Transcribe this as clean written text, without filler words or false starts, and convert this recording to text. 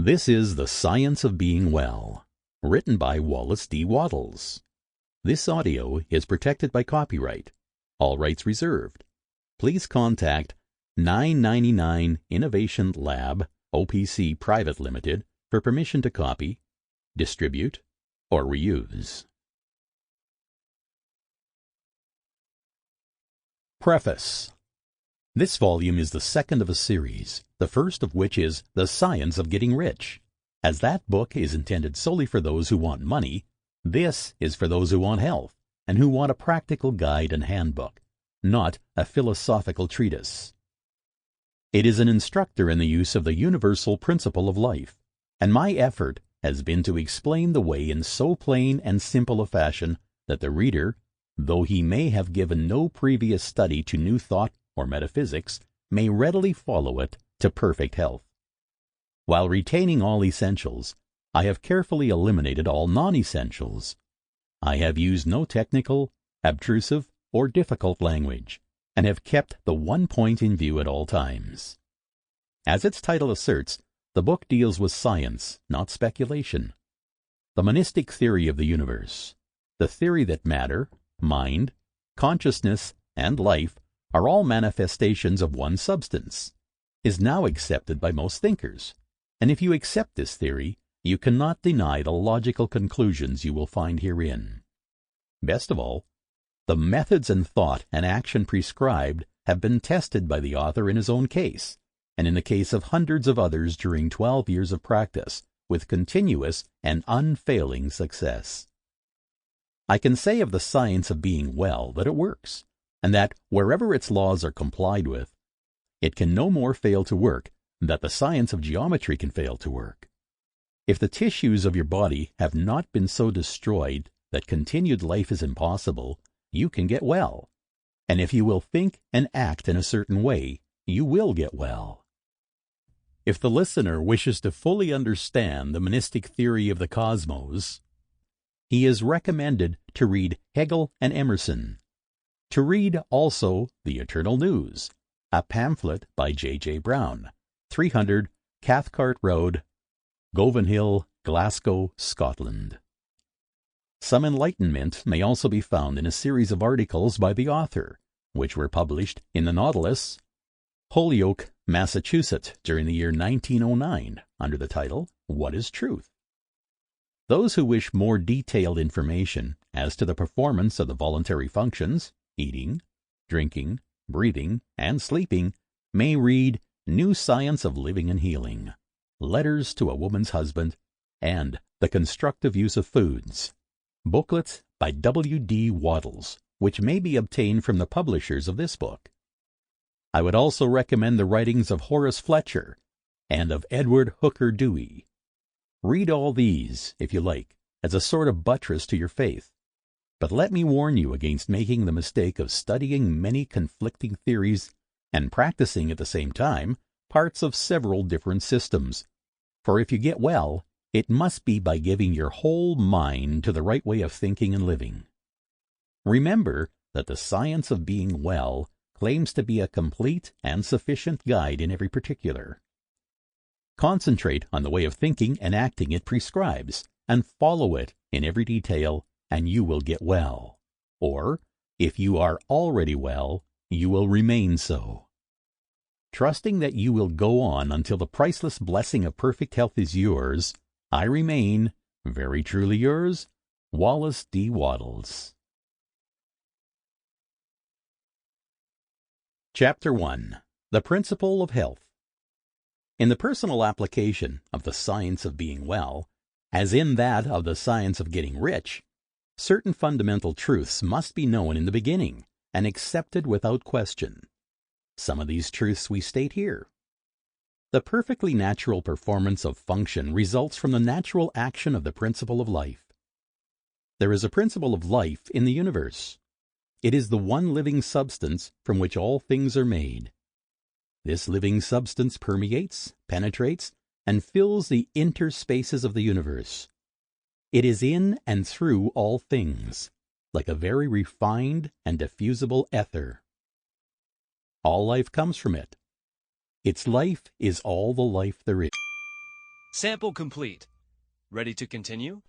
This is The Science of Being Well, written by Wallace D. Wattles. This audio is protected by copyright. All rights reserved. Please contact 999 Innovation Lab, OPC Private Limited, for permission to copy, distribute, or reuse. Preface. This volume is the second of a series, the first of which is The Science of Getting Rich. As that book is intended solely for those who want money, this is for those who want health and who want a practical guide and handbook, not a philosophical treatise. It is an instructor in the use of the universal principle of life, and my effort has been to explain the way in so plain and simple a fashion that the reader, though he may have given no previous study to new thought or metaphysics, may readily follow it to perfect health. While retaining all essentials, I have carefully eliminated all non-essentials. I have used no technical, obtrusive, or difficult language, and have kept the one point in view at all times. As its title asserts, the book deals with science, not speculation. The monistic theory of the universe, the theory that matter, mind, consciousness, and life are all manifestations of one substance, is now accepted by most thinkers, and if you accept this theory, you cannot deny the logical conclusions you will find herein. Best of all, the methods and thought and action prescribed have been tested by the author in his own case, and in the case of hundreds of others during 12 years of practice, with continuous and unfailing success. I can say of the science of being well that it works, and that wherever its laws are complied with, it can no more fail to work than that the science of geometry can fail to work. If the tissues of your body have not been so destroyed that continued life is impossible, you can get well. And if you will think and act in a certain way, you will get well. If the listener wishes to fully understand the monistic theory of the cosmos, he is recommended to read Hegel and Emerson, to read also The Eternal News, a pamphlet by J.J. Brown, 300 Cathcart Road, Govanhill, Glasgow, Scotland. Some enlightenment may also be found in a series of articles by the author, which were published in the Nautilus, Holyoke, Massachusetts, during the year 1909, under the title, What is Truth? Those who wish more detailed information as to the performance of the voluntary functions, eating, drinking, breathing, and sleeping, may read New Science of Living and Healing, Letters to a Woman's Husband, and The Constructive Use of Foods, booklets by W. D. Wattles, which may be obtained from the publishers of this book. I would also recommend the writings of Horace Fletcher and of Edward Hooker Dewey. Read all these, if you like, as a sort of buttress to your faith. But let me warn you against making the mistake of studying many conflicting theories and practicing at the same time parts of several different systems. For if you get well, it must be by giving your whole mind to the right way of thinking and living. Remember that the science of being well claims to be a complete and sufficient guide in every particular. Concentrate on the way of thinking and acting it prescribes, and follow it in every detail, and you will get well. Or, if you are already well, you will remain so. Trusting that you will go on until the priceless blessing of perfect health is yours, I remain, very truly yours, Wallace D. Wattles. Chapter 1. The Principle of Health. In the personal application of the science of being well, as in that of the science of getting rich, certain fundamental truths must be known in the beginning and accepted without question. Some of these truths we state here. The perfectly natural performance of function results from the natural action of the principle of life. There is a principle of life in the universe. It is the one living substance from which all things are made. This living substance permeates, penetrates, and fills the interspaces of the universe. It is in and through all things, like a very refined and diffusible ether. All life comes from it. Its life is all the life there is. Sample complete. Ready to continue?